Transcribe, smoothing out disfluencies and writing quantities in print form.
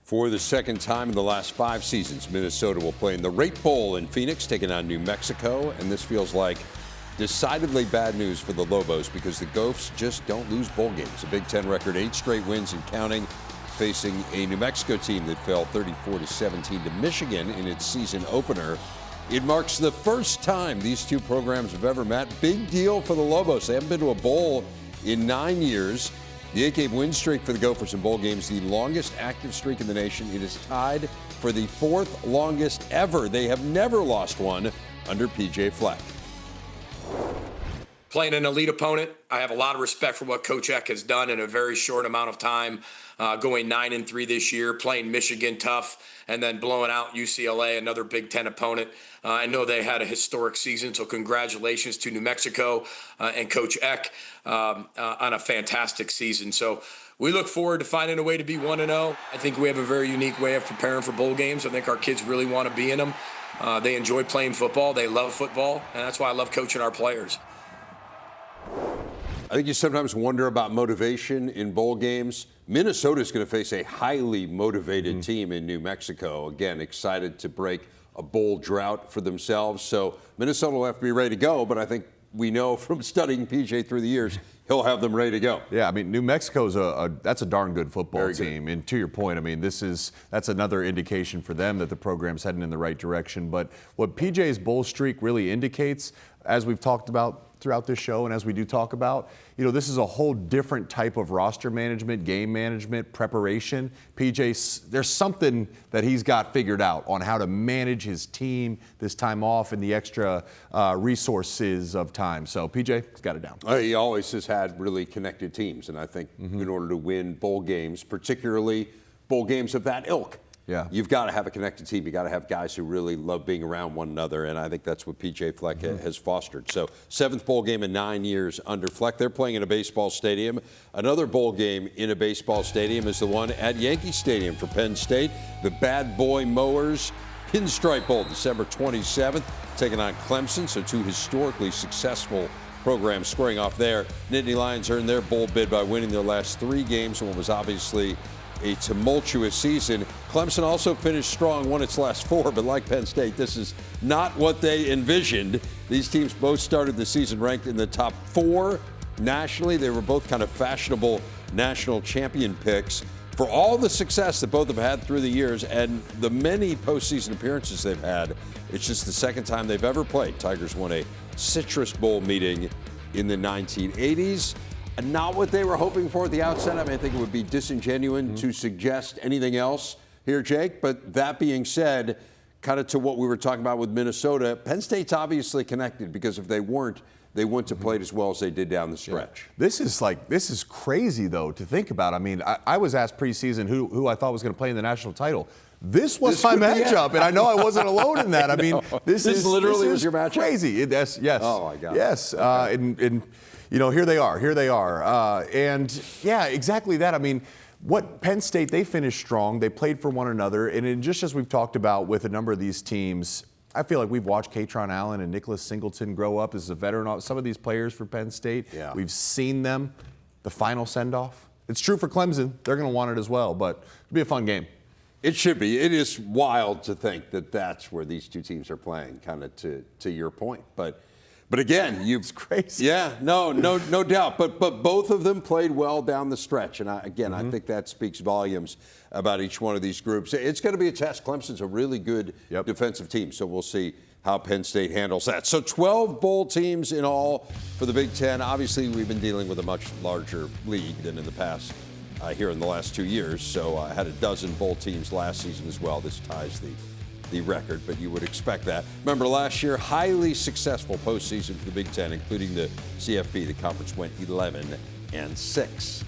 For the second time in the last 5 seasons, Minnesota will play in the Rate Bowl in Phoenix, taking on New Mexico. And this feels like decidedly bad news for the Lobos because the Gophers just don't lose bowl games. A Big Ten record, 8 straight wins and counting, facing a New Mexico team that fell 34-17 to Michigan in its season opener. It marks the first time these two programs have ever met. Big deal for the Lobos. They haven't been to a bowl in 9 years. The 8-game win streak for the Gophers in bowl games, the longest active streak in the nation. It is tied for the 4th longest ever. They have never lost one under P.J. Fleck. Playing an elite opponent, I have a lot of respect for what Coach Eck has done in a very short amount of time, going 9-3 this year, playing Michigan tough, and then blowing out UCLA, another Big Ten opponent. I know they had a historic season, so congratulations to New Mexico and Coach Eck on a fantastic season. So we look forward to finding a way to be 1-0. I think we have a very unique way of preparing for bowl games. I think our kids really want to be in them. They enjoy playing football. They love football, and that's why I love coaching our players. I think you sometimes wonder about motivation in bowl games. Minnesota is going to face a highly motivated team in New Mexico. Again, excited to break a bowl drought for themselves. So Minnesota will have to be ready to go, but I think we know from studying PJ through the years, he'll have them ready to go. Yeah, I mean, New Mexico's that's a darn good football Very team. good. And to your point, I mean, that's another indication for them that the program's heading in the right direction. But what PJ's bowl streak really indicates, as we've talked about throughout this show and as we do talk about, this is a whole different type of roster management, game management, preparation. PJ, there's something that he's got figured out on how to manage his team this time off and the extra resources of time. So PJ's got it down. He always has had really connected teams, and I think in order to win bowl games, particularly bowl games of that ilk, you've got to have a connected team. You've got to have guys who really love being around one another, and I think that's what P.J. Fleck has fostered. So 7th bowl game in 9 years under Fleck. They're playing in a baseball stadium. Another bowl game in a baseball stadium is the one at Yankee Stadium for Penn State. The Bad Boy Mowers Pinstripe Bowl, December 27th, taking on Clemson. So 2 historically successful programs squaring off there. Nittany Lions earned their bowl bid by winning their last 3 games in what was obviously a tumultuous season. Clemson also finished strong, won its last 4, but like Penn State, this is not what they envisioned. These teams both started the season ranked in the top 4 nationally. They were both kind of fashionable national champion picks. For all the success that both have had through the years and the many postseason appearances they've had, it's just the second time they've ever played. Tigers won a Citrus Bowl meeting in the 1980s. And not what they were hoping for at the outset. I mean, I think it would be disingenuous to suggest anything else here, Jake. But that being said, kind of to what we were talking about with Minnesota, Penn State's obviously connected because if they weren't, they wouldn't have played as well as they did down the stretch. Yeah. This is crazy, though, to think about. I mean, I was asked preseason who I thought was going to play in the national title. This was my matchup, and I know I wasn't alone in that. I mean, this is literally was your matchup? Crazy. Yes. Oh, my God. Yes. Okay. And here they are. And, yeah, exactly that. I mean, what Penn State, they finished strong. They played for one another. And just as we've talked about with a number of these teams, I feel like we've watched Katron Allen and Nicholas Singleton grow up as a veteran. Some of these players for Penn State, we've seen them, the final send-off. It's true for Clemson. They're going to want it as well, but it'll be a fun game. It should be. It is wild to think that that's where these two teams are playing, kind of to your point. But again, it's crazy. Yeah, no doubt. But both of them played well down the stretch, and I think that speaks volumes about each one of these groups. It's going to be a test. Clemson's a really good defensive team, so we'll see how Penn State handles that. So 12 bowl teams in all for the Big Ten. Obviously, we've been dealing with a much larger league than in the past here in the last 2 years. So I had a dozen bowl teams last season as well. This ties the record, but you would expect that. Remember last year, highly successful postseason for the Big Ten, including the CFP. The conference went 11-6.